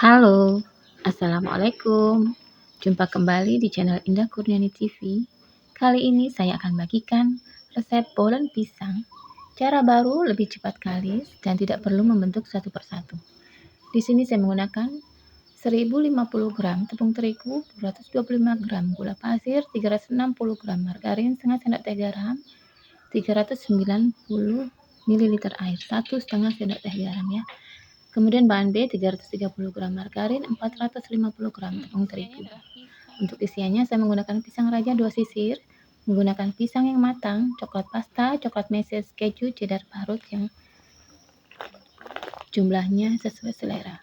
Halo, Assalamualaikum. Jumpa kembali di channel Indah Kurniani TV. Kali ini saya akan bagikan resep bolen pisang. Cara baru, lebih cepat kalis, dan tidak perlu membentuk satu persatu. Di sini saya menggunakan 1050 gram tepung terigu, 225 gram gula pasir, 360 gram margarin, setengah sendok teh garam, 390 ml air, 1,5 sendok teh garam ya. Kemudian bahan B 330 gram margarin, 450 gram tepung terigu. Untuk isiannya saya menggunakan pisang raja 2 sisir, menggunakan pisang yang matang, coklat pasta, coklat meses, keju, cheddar parut yang jumlahnya sesuai selera.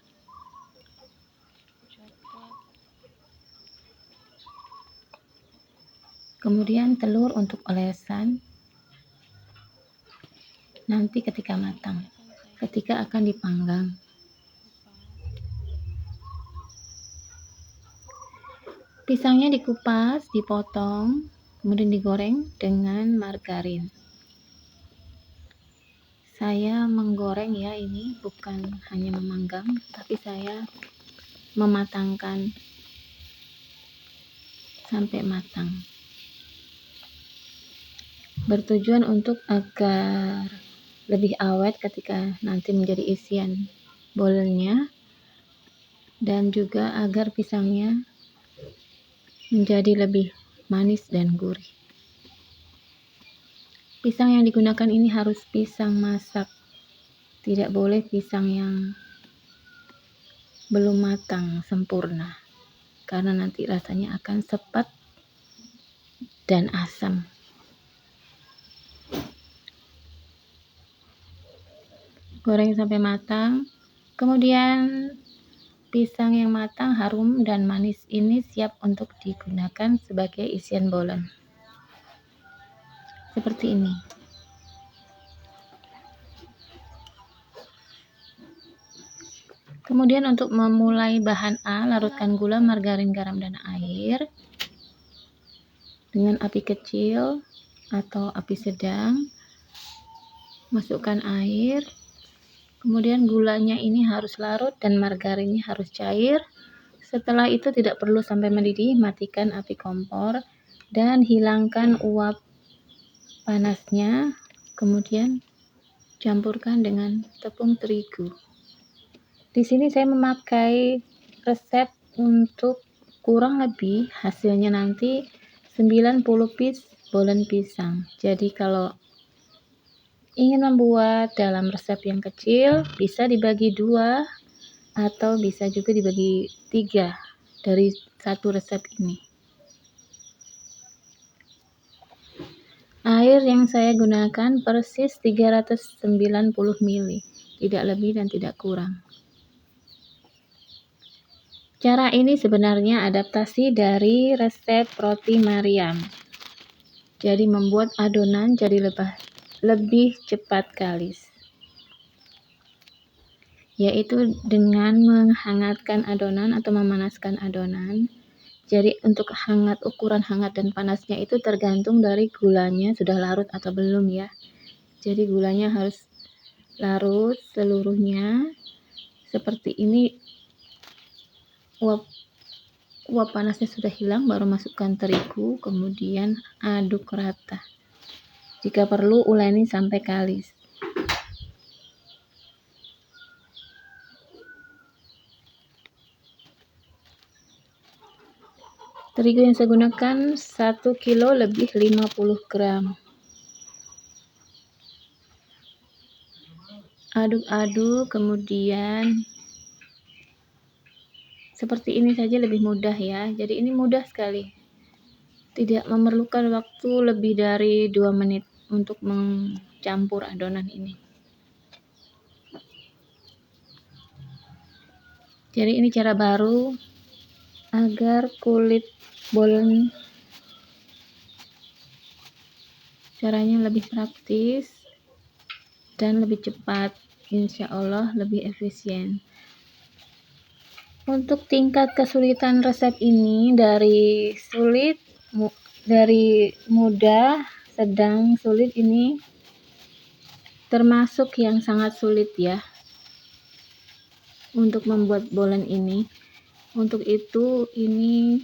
Kemudian telur untuk olesan nanti ketika matang, ketika akan dipanggang. Pisangnya dikupas, dipotong, kemudian digoreng dengan margarin. Saya menggoreng ya, ini bukan hanya memanggang, tapi saya mematangkan sampai matang. Bertujuan untuk agar lebih awet ketika nanti menjadi isian bolennya, dan juga agar pisangnya menjadi lebih manis dan gurih. Pisang yang digunakan ini harus pisang masak, tidak boleh pisang yang belum matang sempurna, karena nanti rasanya akan sepet dan asam. Goreng sampai matang. Kemudian pisang yang matang, harum dan manis ini siap untuk digunakan sebagai isian bolen. Seperti ini. Kemudian untuk memulai bahan A, larutkan gula, margarin, garam, dan air dengan api kecil atau api sedang. Masukkan air. Kemudian gulanya ini harus larut dan margarinnya harus cair. Setelah itu tidak perlu sampai mendidih, matikan api kompor dan hilangkan uap panasnya. Kemudian campurkan dengan tepung terigu. Di sini saya memakai resep untuk kurang lebih hasilnya nanti 90 piece bolen pisang. Jadi kalau ingin membuat dalam resep yang kecil, bisa dibagi 2 atau bisa juga dibagi 3 dari satu resep ini. Air yang saya gunakan persis 390 ml, tidak lebih dan tidak kurang. Cara ini sebenarnya adaptasi dari resep roti Maryam. Jadi membuat adonan jadi lebih cepat kalis, yaitu dengan menghangatkan adonan atau memanaskan adonan. Jadi untuk ukuran hangat dan panasnya itu tergantung dari gulanya sudah larut atau belum ya. Jadi gulanya harus larut seluruhnya seperti ini. Uap panasnya sudah hilang, baru masukkan terigu, kemudian aduk rata. Jika perlu uleni sampai kalis. Terigu yang saya gunakan 1 kilo lebih 50 gram. Aduk-aduk, kemudian seperti ini saja lebih mudah ya. Jadi ini mudah sekali. Tidak memerlukan waktu lebih dari 2 menit untuk mencampur adonan ini. Jadi ini cara baru agar kulit bolen caranya lebih praktis dan lebih cepat, insya Allah lebih efisien. Untuk tingkat kesulitan resep ini dari mudah, sedang, sulit, ini termasuk yang sangat sulit ya. untuk membuat bolen ini. Untuk itu ini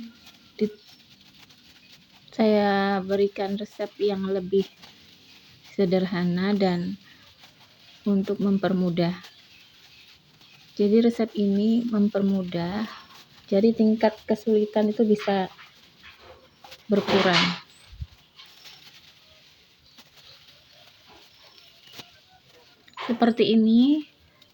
saya berikan resep yang lebih sederhana dan untuk mempermudah. Jadi resep ini mempermudah, jadi tingkat kesulitan itu bisa berkurang. Seperti ini,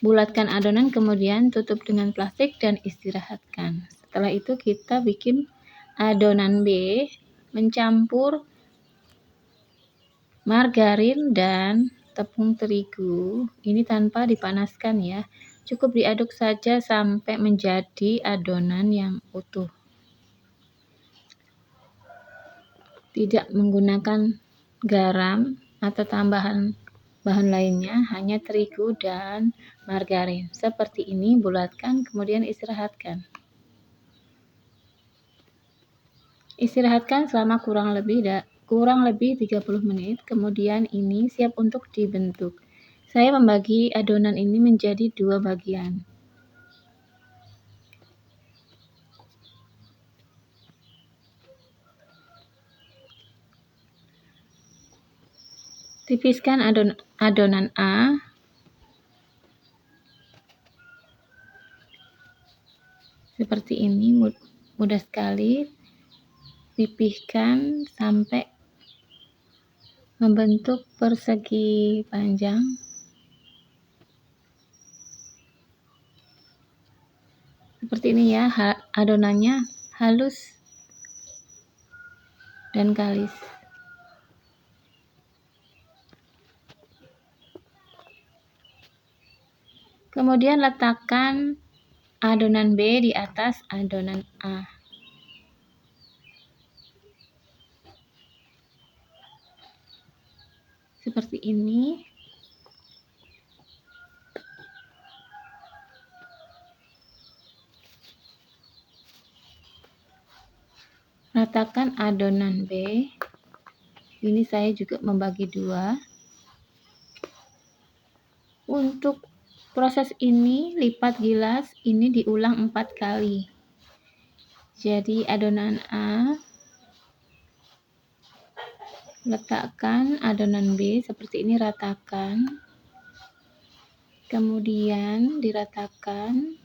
bulatkan adonan, kemudian tutup dengan plastik dan istirahatkan. Setelah itu kita bikin adonan B, mencampur margarin dan tepung terigu. Ini tanpa dipanaskan ya. Cukup diaduk saja sampai menjadi adonan yang utuh. Tidak menggunakan garam atau tambahan bahan lainnya, hanya terigu dan margarin. Seperti ini, bulatkan, kemudian istirahatkan. Istirahatkan selama kurang lebih 30 menit, kemudian ini siap untuk dibentuk. Saya membagi adonan ini menjadi 2 bagian. Tipiskan adonan A. Seperti ini, mudah sekali. Pipihkan sampai membentuk persegi panjang. Seperti ini ya, adonannya halus dan kalis. Kemudian letakkan adonan B di atas adonan A. Seperti ini. Ratakan adonan B. Ini saya juga membagi 2. Untuk proses ini, lipat gilas ini diulang 4 kali. Jadi adonan A, letakkan adonan B seperti ini, ratakan. Kemudian diratakan.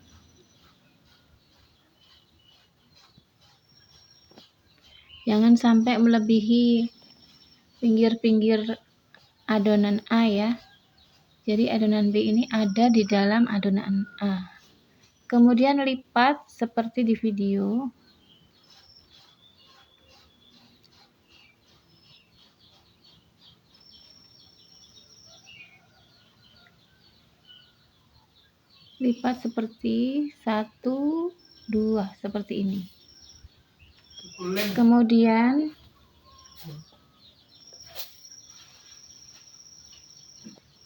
Jangan sampai melebihi pinggir-pinggir adonan A ya. Jadi adonan B ini ada di dalam adonan A. Kemudian lipat seperti di video. Lipat seperti 1, 2, seperti ini. Kemudian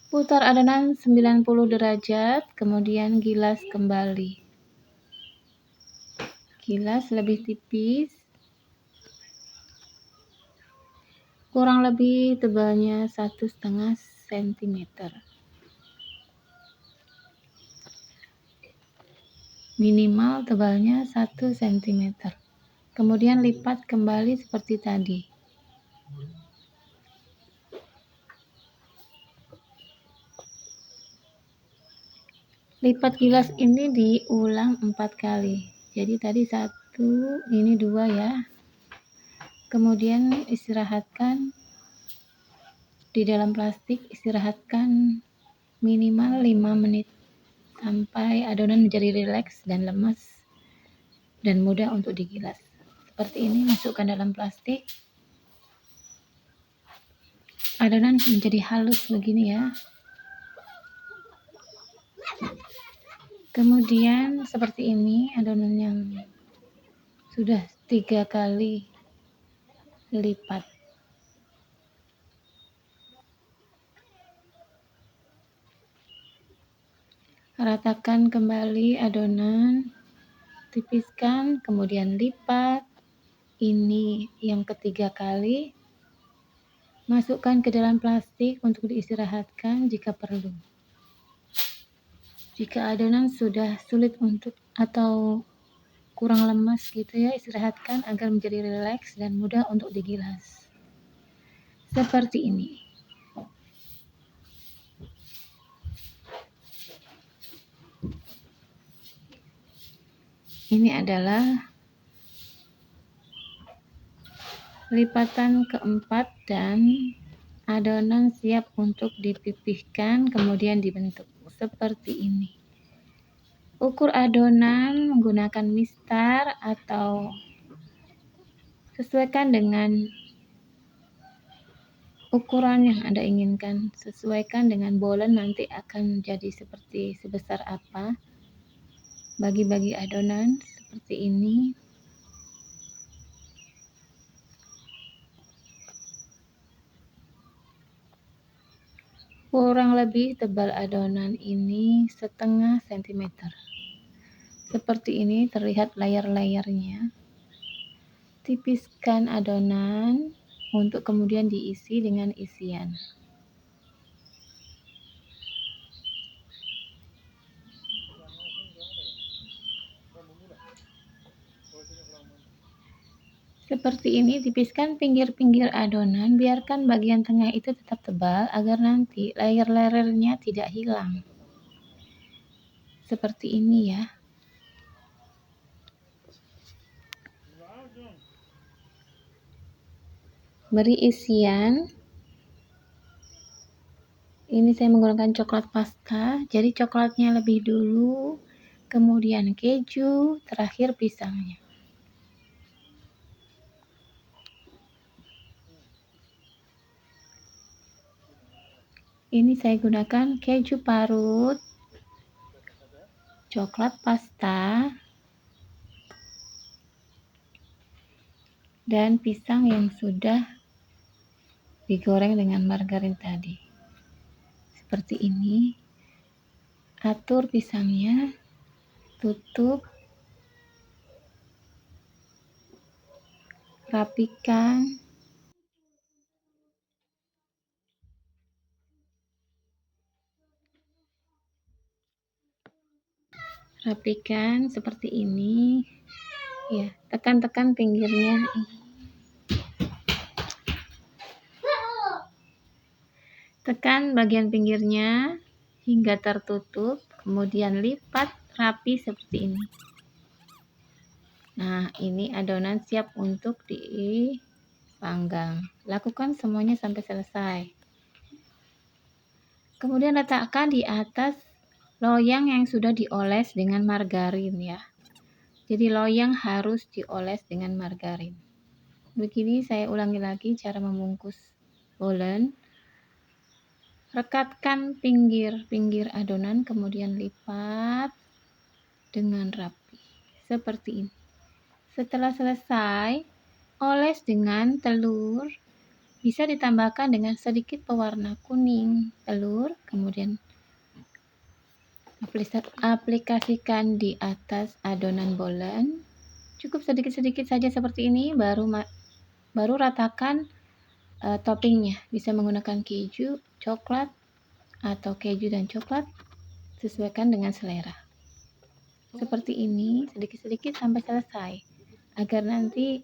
putar adonan 90 derajat, kemudian gilas kembali. Gilas lebih tipis, kurang lebih tebalnya 1,5 cm. Minimal tebalnya 1 cm. Kemudian lipat kembali seperti tadi. Lipat gilas ini diulang 4 kali. Jadi tadi 1, ini 2 ya. Kemudian istirahatkan di dalam plastik, istirahatkan minimal 5 menit sampai adonan menjadi rileks dan lemas dan mudah untuk digilas. Seperti ini, masukkan dalam plastik. Adonan menjadi halus begini ya. Kemudian seperti ini adonan yang sudah 3 kali lipat. Ratakan kembali adonan, tipiskan, kemudian lipat. Ini yang ketiga kali. Masukkan ke dalam plastik untuk diistirahatkan jika perlu. Jika adonan sudah sulit untuk atau kurang lemas gitu ya, istirahatkan agar menjadi rileks dan mudah untuk digilas. Seperti ini. Ini adalah lipatan keempat dan adonan siap untuk dipipihkan kemudian dibentuk seperti ini. Ukur adonan menggunakan mistar atau sesuaikan dengan ukuran yang Anda inginkan. Sesuaikan dengan bolen nanti akan jadi seperti sebesar apa. Bagi-bagi adonan seperti ini. Kurang lebih tebal adonan ini setengah sentimeter. Seperti ini terlihat layar-layarnya. Tipiskan adonan untuk kemudian diisi dengan isian. Seperti ini, tipiskan pinggir-pinggir adonan, biarkan bagian tengah itu tetap tebal agar nanti layer-layernya tidak hilang. Seperti ini ya. Beri isian. Ini saya menggunakan coklat pasta, jadi coklatnya lebih dulu, kemudian keju, terakhir pisangnya. Ini saya gunakan keju parut, coklat pasta, dan pisang yang sudah digoreng dengan margarin tadi. Seperti ini. Atur pisangnya, tutup, rapikan. Rapikan seperti ini. Ya, tekan-tekan pinggirnya. Tekan bagian pinggirnya hingga tertutup, kemudian lipat rapi seperti ini. Nah, ini adonan siap untuk dipanggang. Lakukan semuanya sampai selesai. Kemudian letakkan di atas loyang yang sudah dioles dengan margarin ya. Jadi loyang harus dioles dengan margarin. Begini saya ulangi lagi cara membungkus bolen. Rekatkan pinggir-pinggir adonan kemudian lipat dengan rapi. Seperti ini. Setelah selesai, oles dengan telur. Bisa ditambahkan dengan sedikit pewarna kuning telur, kemudian aplikasikan di atas adonan bolen. Cukup sedikit-sedikit saja seperti ini, baru ratakan toppingnya. Bisa menggunakan keju, coklat, atau keju dan coklat, sesuaikan dengan selera. Seperti ini, sedikit-sedikit sampai selesai, agar nanti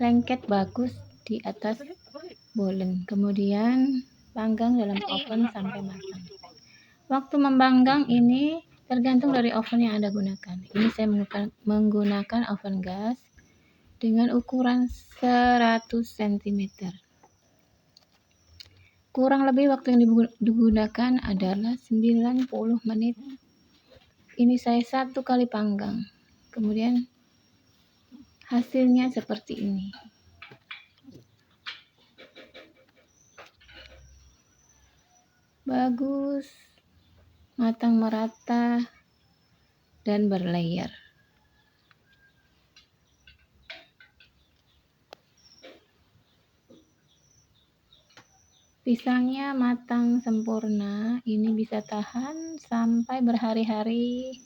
lengket bagus di atas bolen. Kemudian panggang dalam oven sampai matang. Waktu membanggang ini tergantung dari oven yang Anda gunakan. Ini saya menggunakan oven gas dengan ukuran 100 cm. Kurang lebih waktu yang digunakan adalah 90 menit. Ini saya 1 kali panggang. Kemudian hasilnya seperti ini. Bagus, matang merata, dan berlayer. Pisangnya matang sempurna, ini bisa tahan sampai berhari-hari.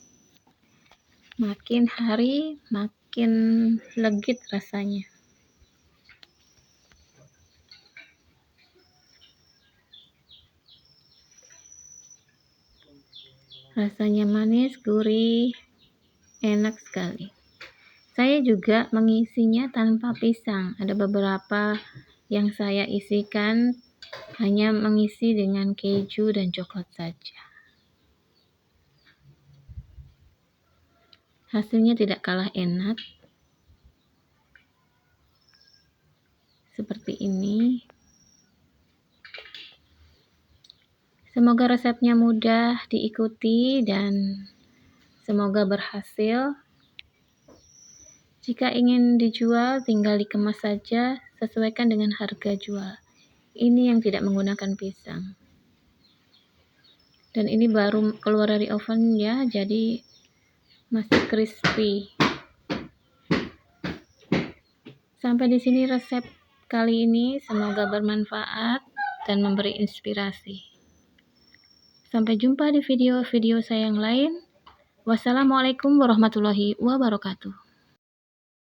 Makin hari makin legit rasanya. Rasanya manis, gurih, enak sekali. Saya juga mengisinya tanpa pisang. Ada beberapa yang saya isikan hanya mengisi dengan keju dan coklat saja. Hasilnya tidak kalah enak. Seperti ini. Semoga resepnya mudah diikuti dan semoga berhasil. Jika ingin dijual, tinggal dikemas saja, sesuaikan dengan harga jual. Ini yang tidak menggunakan pisang. Dan ini baru keluar dari oven ya, jadi masih crispy. Sampai di sini resep kali ini, semoga bermanfaat dan memberi inspirasi. Sampai jumpa di video-video saya yang lain. Wassalamualaikum warahmatullahi wabarakatuh.